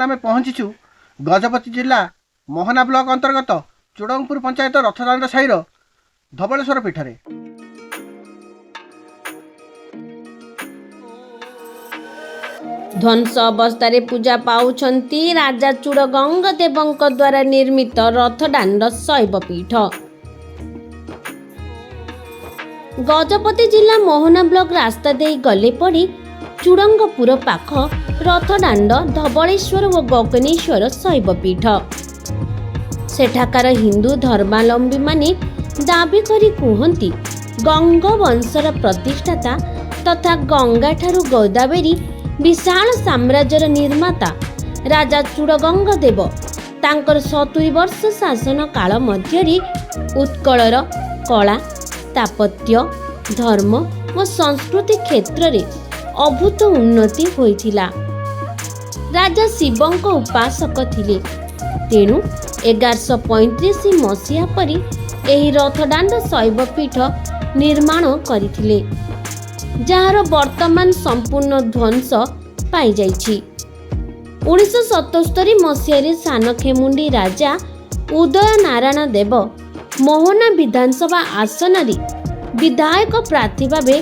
बर्तमान आम पहुँचीचु गजपति जिला मोहना ब्लॉक अंतर्गत चुड़ंगपुर पंचायत रथदाण्ड साईर धबलेश्वर पीठरे। ध्वंस अवस्था पूजा पाउछंती राजा चूड़गंग देवଙ୍କ द्वारा निर्मित रथदाण्ड शैवपीठ। गजपति जिला मोहना ब्लॉक रास्ता दे गले पड़ी चूड़ंगपुर पाख रथदाण्ड धबलेश्वर और गगनेश्वर शैवपीठ। सेठाकार हिंदू धर्मावलंबी माने दाबी करी कहती गंग वंशर प्रतिष्ठाता तथा गंगा ठारू गोदावरी विशाल साम्राज्यर निर्माता राजा चूड़गंग देव तांकर 70 वर्ष शासन काल मध्यरी उत्कलर कला स्थापत्य धर्म और संस्कृति क्षेत्र में अभूत उन्नति होइथिला। राजा शिवंक उपासक थिले, तेणु 1135 मसीहा परी एही रथदाण्ड शैवपीठ निर्माण करथिले, जार वर्तमान संपूर्ण ध्वंस पाई जाइछि। 1977 मसीह सानखेमुंडी राजा उदय नारायण देव मोहना विधानसभा आसन रे विधायक प्रार्थी भावे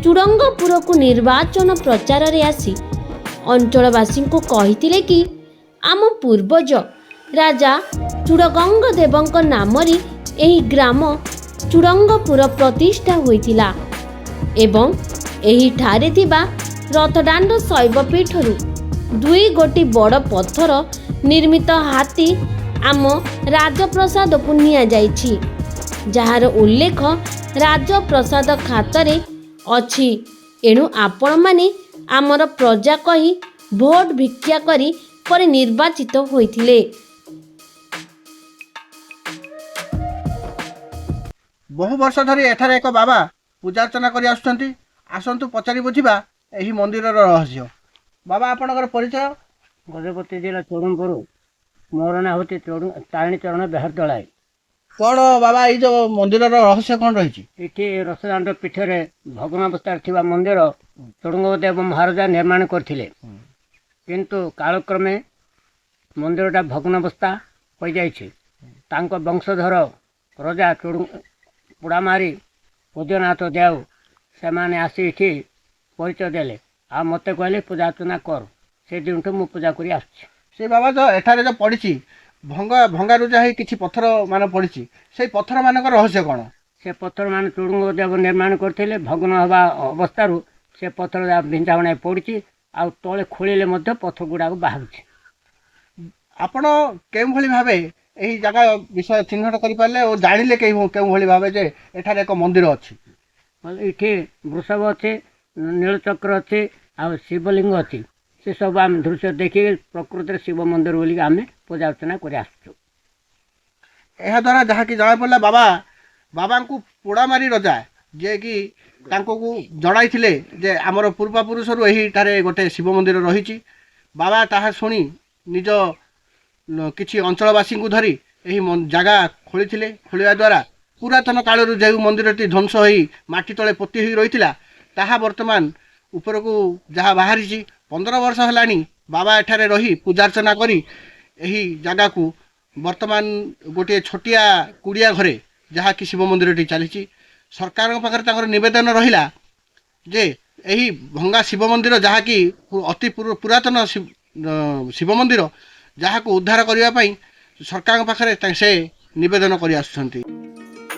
चूड़ंगपुर को निर्वाचन प्रचार रे आसी अंचलवासी को कहिथिले कि आम पूर्वज राजा चूड़गंग देवଙ୍କ नामरे एही ग्राम चूड़ंगपुर प्रतिष्ठा होइथिला एवं एही ठारे थिबा रथदाण्ड शैवपीठरू 2 गोटी बड़ पत्थर निर्मित हाथी आम राजप्रसाद को निया जाइछि, जार उल्लेख राजप्रसाद खातरे अछि। एणु आपण माने आमर प्रजा कही भोट भिक्षा करी पर निर्वाचित होइथिले। बहु वर्ष धरी एठारे एक बाबा पूजार्चना करी आसुछंती। आसंतु पचारि बुझिबा एही मंदिरर रहस्य। बाबा आपनकर परिचय? गजपति जिला चुड़ंगपुर मोर ना होती तारिणी चरण बेहर दलाई। कौन बाबा ये जो मंदिरर रहस्य कौन रही? ये रथदाण्ड पीठरे भग्नावस्था थिबा मंदिर चुड़ंगदेव महाराजा निर्माण करथिले, किंतु कालक्रमे मंदिरटा भग्नावस्था हो जाइछि। तांको वंशधर राजा पुड़ामारी पूजनाथ देव से माने आसी इठी परिचय देले आ मते कहले पूजा अर्चना कर। से दिन मु पूजा करी आछि। से बाबा जो एठारे जो पड़ी भंगा भंगारुजा ही किछि पत्थर मान पड़ी से पत्थर मानक रहस्य कौन? से पत्थर मान चुड़ंगदेव निर्माण करथिले। भग्न हवा अवस्थारू से पत्थर भिंजा बना पड़ी आ तले खोलिले मध्य पत्थर गुड़ाक बाहरुछि। आपण केउ भली भाबे एही जगह विषय चिन्हट करि पारले और जानिले केउ भली भाबे जे एठारे एक मंदिर अछि? इठी वृषभ अच्छे, नीलचक्र अच्छे आ शिवलिंग अच्छी। से सब आम दृश्य देखी प्रकृति शिव मंदिर बोलिक आम पूजा अर्चना कर आसुँ। यह द्वारा जहाँ कि जना पड़ा बाबा बाबा को पोड़ामारी रजा जे कि जड़ाई जे आमर पूर्वपुरुषर यही गोटे शिव मंदिर रही। बाबा ताहा शुणी निज किसी अंचलवासी को धरी यही जगह खोली खोलिया द्वारा पुरातन कालर जो मंदिरटी ध्वंस हो माटी तले पोती हो रही ताहा वर्तमान ऊपर को जहाँ बाहरी 15 वर्ष है बाबा एठारे रही पूजार्चना करी यही जगह को वर्तमान गोटे छोटिया कुड़िया घरे जहाँ कि शिव मंदिरटी चली। सरकार पाखे निवेदन रहिला जे यही भंगा शिव मंदिर जहाँ कि अति पुरातन शिव मंदिर जहाँ को उद्धार करने सरकार पाखे से निवेदन कर आसुछंती।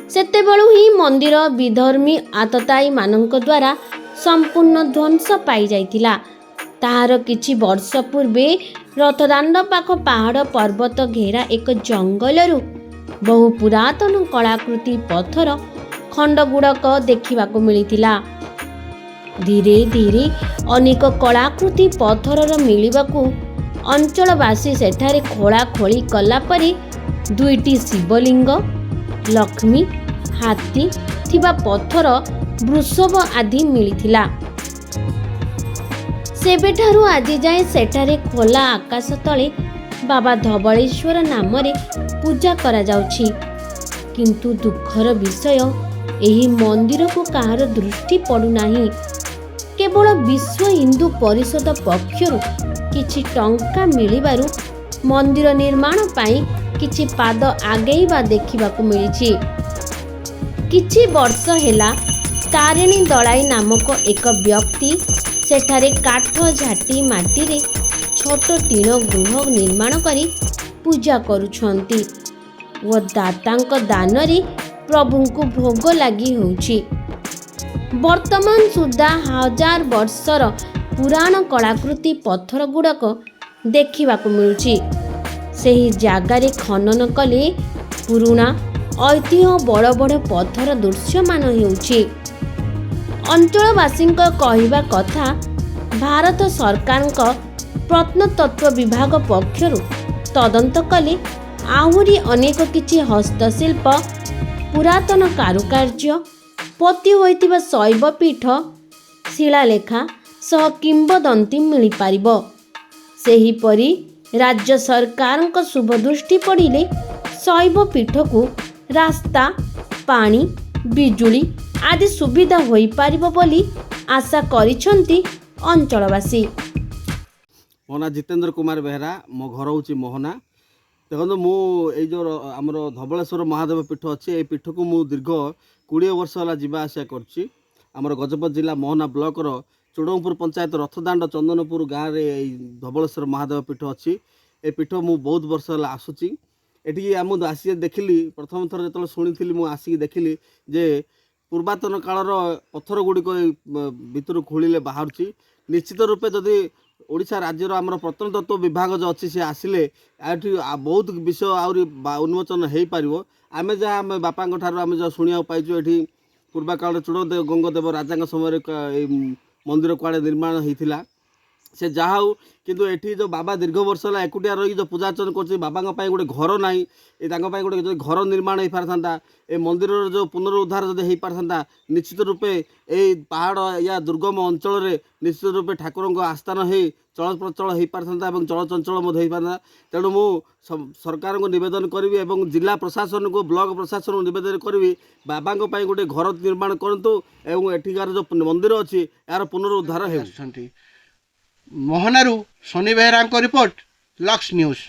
सेतेबेलु ही मंदिर विधर्मी आतताई मानक द्वारा संपूर्ण ध्वंस पाई जाइतिला। ताहार किछि वर्ष पूर्वे रथदाण्ड पाख पहाड़ पर्वत घेरा एक जंगलरू बहु पुरातन कलाकृति पत्थर खंड गुड़क देखा मिलितिला। धीरे धीरे अनेक कलाकृति पत्थर मिलिबाकू अंचलवासी सेठारे खोला खोली कला परे 2टी शिवलिंग, लक्ष्मी, हाथी थिबा पत्थर, वृषभ आदि मिलिथिला। सेबेठारु आजि जाए सेठारे खोला आकाश तले बाबा धबलेश्वर नामरे पूजा करा जाउछि। किंतु दुखर विषय एही मंदिर को कहार दृष्टि पड़ू नाही। केवल विश्व हिंदू परिषद पक्षरु କିଛି ଟଙ୍କା ମିଳିବାରୁ ମନ୍ଦିର ନିର୍ମାଣ ପାଇଁ କିଛି ପାଦ ଆଗେଇବା ଦେଖିବାକୁ ମିଳିଛି। କିଛି ବର୍ଷ ହେଲା ତାରିଣୀ ଦଳାଇ ନାମକ ଏକ ବ୍ୟକ୍ତି ସେଠାରେ କାଠ ଝାଟି ମାଟିରେ ଛୋଟ ଟିଣ ଗୃହ ନିର୍ମାଣ କରି ପୂଜା କରୁଛନ୍ତି ଓ ଦାତାଙ୍କ ଦାନରେ ପ୍ରଭୁଙ୍କୁ ଭୋଗ ଲାଗି ହେଉଛି। ବର୍ତ୍ତମାନ ସୁଦ୍ଧା 1000 ବର୍ଷର ପୁରାଣ କଳାକୃତି ପଥର ଗୁଡ଼ାକ ଦେଖିବାକୁ ମିଳୁଛି। ସେହି ଜାଗାରେ ଖନନ କଲେ ପୁରୁଣା ଐତିହ୍ୟ ବଡ଼ ବଡ଼ ପଥର ଦୃଶ୍ୟମାନ ହେଉଛି। ଅଞ୍ଚଳବାସୀଙ୍କ କହିବା କଥା, ଭାରତ ସରକାରଙ୍କ ପ୍ରତ୍ନତତ୍ତ୍ୱ ବିଭାଗ ପକ୍ଷରୁ ତଦନ୍ତ କଲେ ଆହୁରି ଅନେକ କିଛି ହସ୍ତଶିଳ୍ପ, ପୁରାତନ କାରୁକାର୍ଯ୍ୟ, ପୋତି ହୋଇଥିବା ଶୈବପୀଠ, ଶିଳାଲେଖା ସହ କିମ୍ବଦନ୍ତୀ ମିଳିପାରିବ। ସେହିପରି ରାଜ୍ୟ ସରକାରଙ୍କ ଶୁଭ ଦୃଷ୍ଟି ପଡ଼ିଲେ ଶୈବପୀଠକୁ ରାସ୍ତା, ପାଣି, ବିଜୁଳି ଆଦି ସୁବିଧା ହୋଇପାରିବ ବୋଲି ଆଶା କରିଛନ୍ତି ଅଞ୍ଚଳବାସୀ। ମୋ ନାଁ ଜିତେନ୍ଦ୍ର କୁମାର ବେହେରା, ମୋ ଘର ହେଉଛି ମୋହନା। ଦେଖନ୍ତୁ, ମୁଁ ଏଇ ଯେଉଁ ଆମର ଧବଳେଶ୍ୱର ମହାଦେବ ପୀଠ ଅଛି, এই ପୀଠକୁ ମୁଁ ଦୀର୍ଘ 20 ବର୍ଷ ହେଲା ଯିବା ଆସିବା କରୁଛି। ଆମର ଗଜପତି ଜିଲ୍ଲା ମୋହନା ବ୍ଲକର ଚୁଡ଼ଙ୍ଗପୁର ପଞ୍ଚାୟତ ରଥଦାଣ୍ଡ ଚନ୍ଦନପୁର ଗାଁରେ এই ଧବଳେଶ୍ୱର ମହାଦେବ ପୀଠ ଅଛି। ଏ ପୀଠ ମୁଁ ବହୁତ ବର୍ଷ ହେଲା ଆସୁଛି। ଏଠିକି ମୁଁ ଆସିକି ଦେଖିଲି, ପ୍ରଥମ ଥର ଯେତେବେଳେ ଶୁଣିଥିଲି ମୁଁ ଆସିକି ଦେଖିଲି ଯେ ପୂର୍ବାତନ କାଳର ପଥର ଗୁଡ଼ିକ ଭିତରୁ ଖୋଳିଲେ ବାହାରୁଛି। ନିଶ୍ଚିତ ରୂପେ ଯଦି ଓଡ଼ିଶା ରାଜ୍ୟର ଆମର ପ୍ରତ୍ନତତ୍ତ୍ୱ ବିଭାଗ ଯେଉଁ ଅଛି ସେ ଆସିଲେ ଏଠି ବହୁତ ବିଷୟ ଆହୁରି ଉନ୍ମୋଚନ ହୋଇପାରିବ। ଆମେ ଯାହା ଆମେ ବାପାଙ୍କ ଠାରୁ ଆମେ ଯାହା ଶୁଣିବାକୁ ପାଇଛୁ, ଏଠି ପୂର୍ବ କାଳରେ ଚୂଡ଼ଦେବ ଗଙ୍ଗଦେବ ରାଜାଙ୍କ ସମୟରେ ଏଇ ମନ୍ଦିର କୁଆଡ଼େ ନିର୍ମାଣ ହୋଇଥିଲା। ସେ ଯାହା ହେଉ, କିନ୍ତୁ ଏଠି ଯେଉଁ ବାବା ଦୀର୍ଘ ବର୍ଷ ହେଲା ଏକୁଟିଆ ରହିକି ଯେଉଁ ପୂଜାର୍ଚ୍ଚନା କରୁଛି, ବାବାଙ୍କ ପାଇଁ ଗୋଟେ ଘର ନାହିଁ। ତାଙ୍କ ପାଇଁ ଗୋଟେ ଯଦି ଘର ନିର୍ମାଣ ହୋଇପାରିଥାନ୍ତା, ଏ ମନ୍ଦିରର ଯେଉଁ ପୁନରୁଦ୍ଧାର ଯଦି ହୋଇପାରିଥାନ୍ତା, ନିଶ୍ଚିତ ରୂପେ ଏଇ ପାହାଡ଼ ୟା ଦୁର୍ଗମ ଅଞ୍ଚଳରେ ନିଶ୍ଚିତ ରୂପେ ଠାକୁରଙ୍କ ଆସ୍ଥାନ ହୋଇ ଚଳପ୍ରଚଳ ହୋଇପାରିଥାନ୍ତା ଏବଂ ଚଳଚଞ୍ଚଳ ମଧ୍ୟ ହୋଇପାରିଥାନ୍ତା। ତେଣୁ ମୁଁ ସରକାରଙ୍କୁ ନିବେଦନ କରିବି ଏବଂ ଜିଲ୍ଲା ପ୍ରଶାସନକୁ, ବ୍ଲକ ପ୍ରଶାସନକୁ ନିବେଦନ କରିବି, ବାବାଙ୍କ ପାଇଁ ଗୋଟେ ଘର ନିର୍ମାଣ କରନ୍ତୁ ଏବଂ ଏଠିକାର ଯେଉଁ ମନ୍ଦିର ଅଛି ଏହାର ପୁନରୁଦ୍ଧାର ହେଉ। ମୋହନାରୁ ସନି ବେହେରାଙ୍କ ରିପୋର୍ଟ, ଲକ୍ସ ନ୍ୟୁଜ୍।